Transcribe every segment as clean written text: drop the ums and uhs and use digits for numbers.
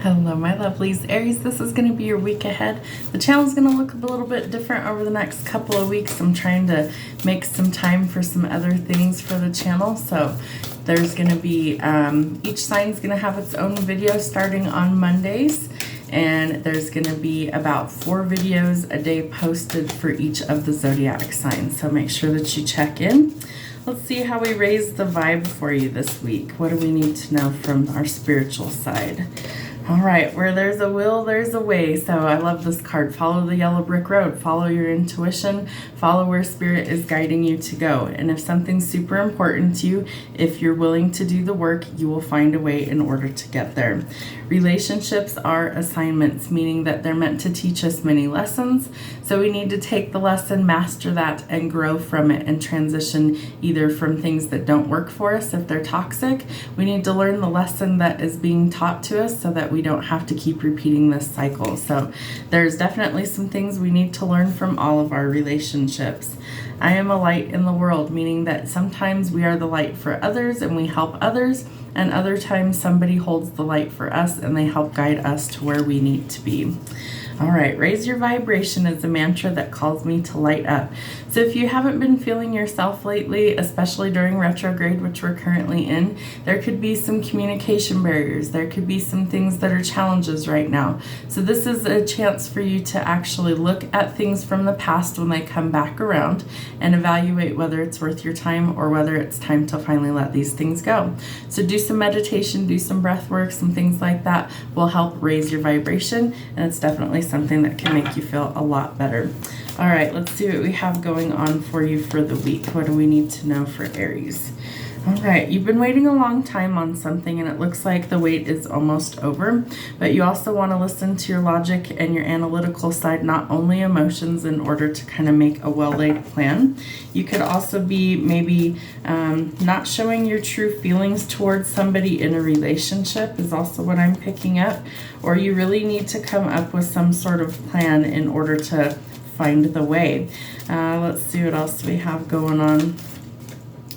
Hello my lovelies. Aries, this is going to be your week ahead. The channel is going to look a little bit different over the next couple of weeks. I'm trying to make some time for some other things for the channel. So there's going to be, each sign is going to have its own video starting on Mondays. And there's going to be about 4 videos a day posted for each of the zodiac signs. So make sure that you check in. Let's see how we raise the vibe for you this week. What do we need to know from our spiritual side? All right, where there's a will, there's a way. So I love this card. Follow the yellow brick road. Follow your intuition. Follow where spirit is guiding you to go. And if something's super important to you, if you're willing to do the work, you will find a way in order to get there. Relationships are assignments, meaning that they're meant to teach us many lessons. So we need to take the lesson, master that, and grow from it and transition either from things that don't work for us if they're toxic. We need to learn the lesson that is being taught to us so that we don't have to keep repeating this cycle. So there's definitely some things we need to learn from all of our relationships. I am a light in the world, meaning that sometimes we are the light for others and we help others, and other times somebody holds the light for us and they help guide us to where we need to be. All right, raise your vibration is a mantra that calls me to light up. So if you haven't been feeling yourself lately, especially during retrograde, which we're currently in, there could be some communication barriers. There could be some things that are challenges right now. So this is a chance for you to actually look at things from the past when they come back around and evaluate whether it's worth your time or whether it's time to finally let these things go. So do some meditation, do some breath work, some things like that will help raise your vibration, and it's definitely something that can make you feel a lot better. All right, let's see what we have going on for you for the week. What do we need to know for Aries? All right, you've been waiting a long time on something and it looks like the wait is almost over, but you also want to listen to your logic and your analytical side, not only emotions, in order to kind of make a well-laid plan. You could also be maybe not showing your true feelings towards somebody in a relationship is also what I'm picking up, or you really need to come up with some sort of plan in order to find the way. Let's see what else we have going on.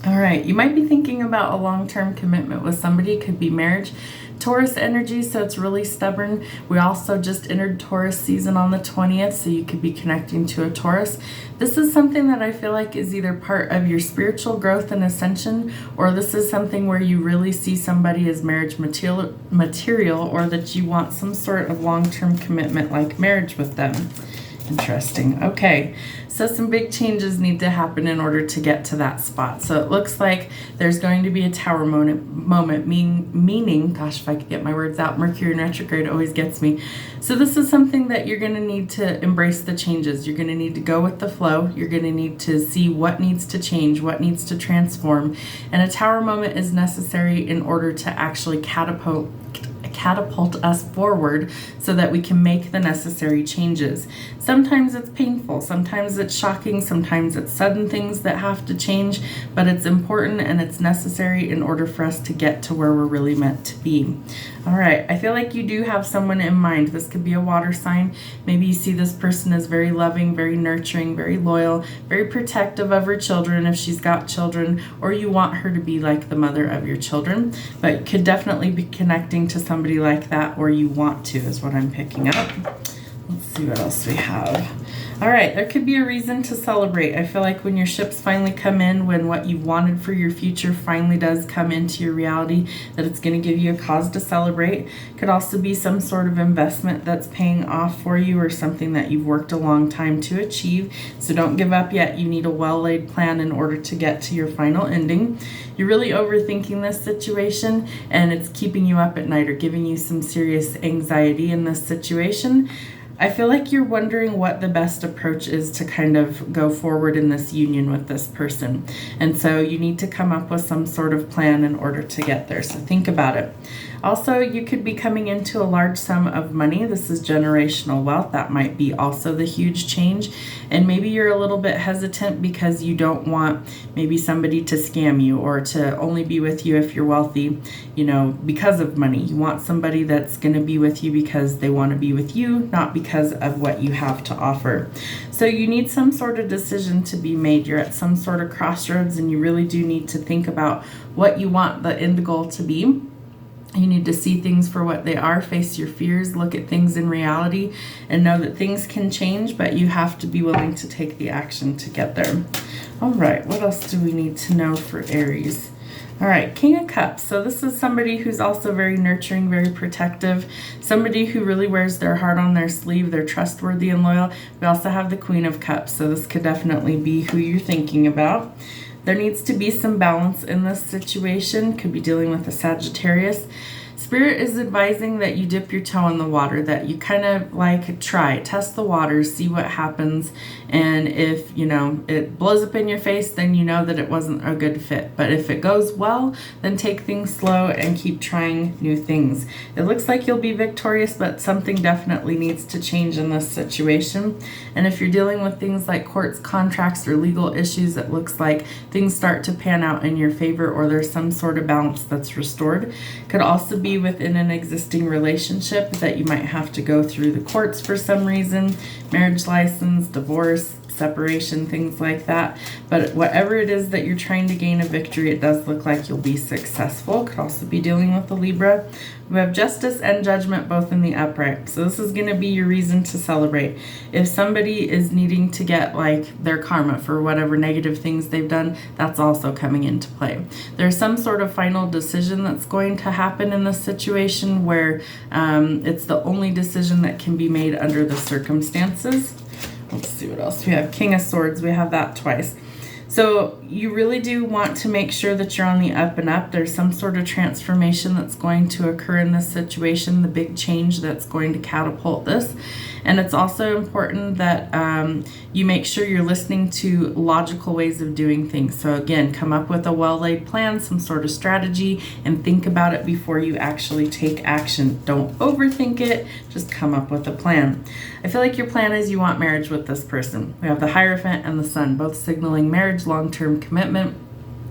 All right, you might be thinking about a long-term commitment with somebody. It could be marriage. Taurus energy, so it's really stubborn. We also just entered Taurus season on the 20th, so you could be connecting to a Taurus. This is something that I feel like is either part of your spiritual growth and ascension, or this is something where you really see somebody as marriage material, or that you want some sort of long-term commitment like marriage with them. Interesting. Okay, so some big changes need to happen in order to get to that spot. So it looks like there's going to be a tower moment, meaning, gosh, if I could get my words out, Mercury in retrograde always gets me. So this is something that you're going to need to embrace the changes. You're going to need to go with the flow. You're going to need to see what needs to change, what needs to transform. And a tower moment is necessary in order to actually catapult us forward so that we can make the necessary changes. Sometimes it's painful, sometimes it's shocking, sometimes it's sudden things that have to change, but it's important and it's necessary in order for us to get to where we're really meant to be. All right, I feel like you do have someone in mind. This could be a water sign. Maybe you see this person as very loving, very nurturing, very loyal, very protective of her children if she's got children, or you want her to be like the mother of your children, but you could definitely be connecting to somebody like that, or you want to, is what I'm picking up. Let's see what else we have. All right, there could be a reason to celebrate. I feel like when your ships finally come in, when what you wanted for your future finally does come into your reality, that it's going to give you a cause to celebrate. Could also be some sort of investment that's paying off for you, or something that you've worked a long time to achieve. So don't give up yet. You need a well-laid plan in order to get to your final ending. You're really overthinking this situation and it's keeping you up at night or giving you some serious anxiety in this situation. I feel like you're wondering what the best approach is to kind of go forward in this union with this person. And so you need to come up with some sort of plan in order to get there. So think about it. Also, you could be coming into a large sum of money. This is generational wealth. That might be also the huge change. And maybe you're a little bit hesitant because you don't want maybe somebody to scam you or to only be with you if you're wealthy, you know, because of money. You want somebody that's going to be with you because they want to be with you, not because of what you have to offer. So you need some sort of decision to be made. You're at some sort of crossroads and you really do need to think about what you want the end goal to be. You need need to see things for what they are, face your fears, look at things in reality, and know that things can change, but you have to be willing to take the action to get there. All right, what else do we need to know for Aries? All right, King of Cups. So this is somebody who's also very nurturing, very protective, somebody who really wears their heart on their sleeve. They're trustworthy and loyal. We also have the Queen of Cups, so this could definitely be who you're thinking about. There needs to be some balance in this situation. Could be dealing with a Sagittarius. Spirit is advising that you dip your toe in the water, that you kind of like try, test the waters, see what happens. And if, you know, it blows up in your face, then you know that it wasn't a good fit. But if it goes well, then take things slow and keep trying new things. It looks like you'll be victorious, but something definitely needs to change in this situation. And if you're dealing with things like courts, contracts, or legal issues, it looks like things start to pan out in your favor, or there's some sort of balance that's restored. Could also be within an existing relationship that you might have to go through the courts for some reason, marriage license, divorce, separation, things like that. But whatever it is that you're trying to gain a victory, it does look like you'll be successful. Could also be dealing with the Libra. We have Justice and Judgment both in the upright. So this is going to be your reason to celebrate. If somebody is needing to get like their karma for whatever negative things they've done, that's also coming into play. There's some sort of final decision that's going to happen in this situation where it's the only decision that can be made under the circumstances. Let's see what else we have. King of Swords, we have that twice. So you really do want to make sure that you're on the up and up. There's some sort of transformation that's going to occur in this situation, the big change that's going to catapult this. And it's also important that you make sure you're listening to logical ways of doing things. So again, come up with a well-laid plan, some sort of strategy, and think about it before you actually take action. Don't overthink it, just come up with a plan. I feel like your plan is you want marriage with this person. We have the Hierophant and the Sun, both signaling marriage, long-term commitment,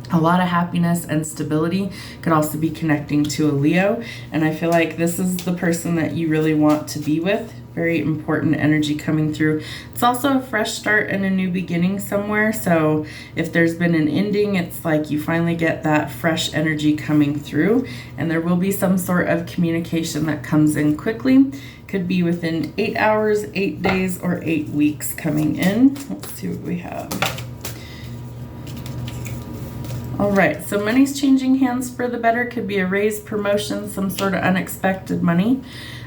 a lot of happiness and stability. Could also be connecting to a Leo. And I feel like this is the person that you really want to be with. Very important energy coming through. It's also a fresh start and a new beginning somewhere. So if there's been an ending, it's like you finally get that fresh energy coming through. And there will be some sort of communication that comes in quickly. Could be within 8 hours, 8 days, or 8 weeks coming in. Let's see what we have. All right, so money's changing hands for the better. Could be a raise, promotion, some sort of unexpected money.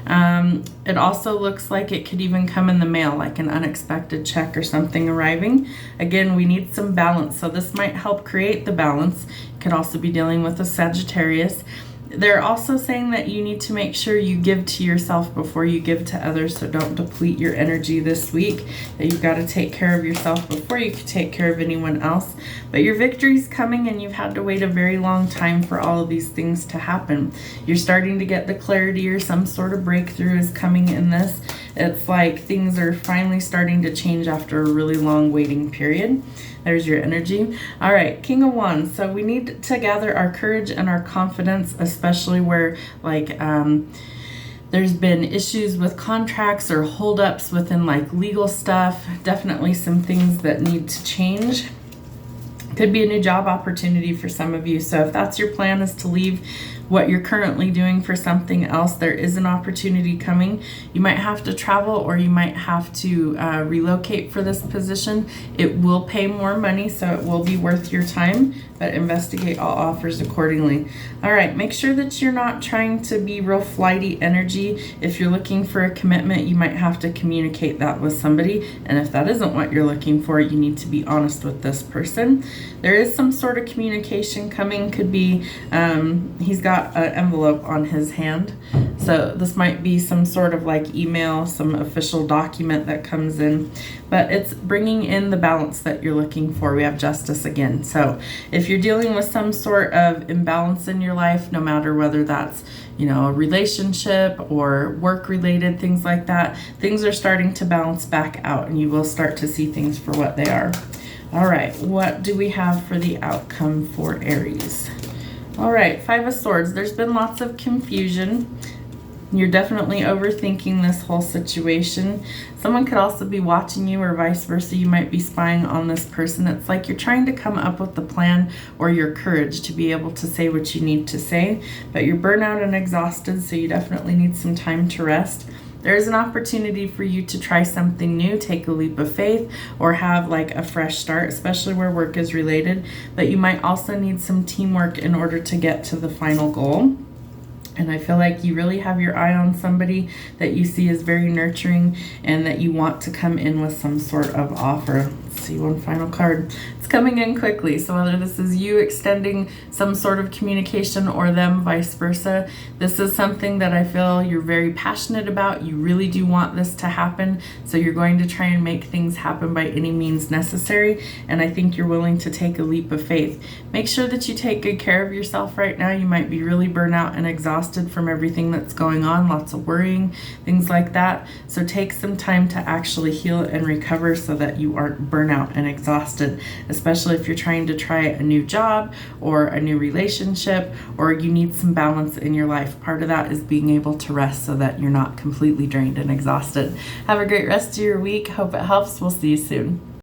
It also looks like it could even come in the mail, like an unexpected check or something arriving. Again, we need some balance, so this might help create the balance. Could also be dealing with a Sagittarius. They're also saying that you need to make sure you give to yourself before you give to others, so don't deplete your energy this week. That you've got to take care of yourself before you can take care of anyone else. But your victory's coming, and you've had to wait a very long time for all of these things to happen. You're starting to get the clarity, or some sort of breakthrough is coming in this. It's like things are finally starting to change after a really long waiting period. There's your energy. All right, King of Wands. So we need to gather our courage and our confidence, especially where like there's been issues with contracts or holdups within like legal stuff. Definitely some things that need to change. Could be a new job opportunity for some of you. So if that's your plan, is to leave what you're currently doing for something else, there is an opportunity coming. You might have to travel, or you might have to relocate for this position. It will pay more money, so it will be worth your time, but investigate all offers accordingly. All right, make sure that you're not trying to be real flighty energy. If you're looking for a commitment, you might have to communicate that with somebody. And if that isn't what you're looking for, you need to be honest with this person. There is some sort of communication coming. Could be he's got an envelope on his hand. So this might be some sort of like email, some official document that comes in, but it's bringing in the balance that you're looking for. We have Justice again. So if you're dealing with some sort of imbalance in your life, no matter whether that's, you know, a relationship or work related, things like that, things are starting to balance back out, and you will start to see things for what they are. All right, what do we have for the outcome for Aries? All right, Five of Swords. There's been lots of confusion. You're definitely overthinking this whole situation. Someone could also be watching you, or vice versa. You might be spying on this person. It's like you're trying to come up with the plan or your courage to be able to say what you need to say, but you're burnout and exhausted, so you definitely need some time to rest. There is an opportunity for you to try something new, take a leap of faith, or have like a fresh start, especially where work is related. But you might also need some teamwork in order to get to the final goal. And I feel like you really have your eye on somebody that you see as very nurturing and that you want to come in with some sort of offer. Let's see, one final card. It's coming in quickly. So whether this is you extending some sort of communication or them vice versa, this is something that I feel you're very passionate about. You really do want this to happen. So you're going to try and make things happen by any means necessary. And I think you're willing to take a leap of faith. Make sure that you take good care of yourself right now. You might be really burnt out and exhausted from everything that's going on, lots of worrying, things like that. So take some time to actually heal and recover so that you aren't burnt out and exhausted, especially if you're trying to try a new job or a new relationship, or you need some balance in your life. Part of that is being able to rest so that you're not completely drained and exhausted. Have a great rest of your week. Hope it helps. We'll see you soon.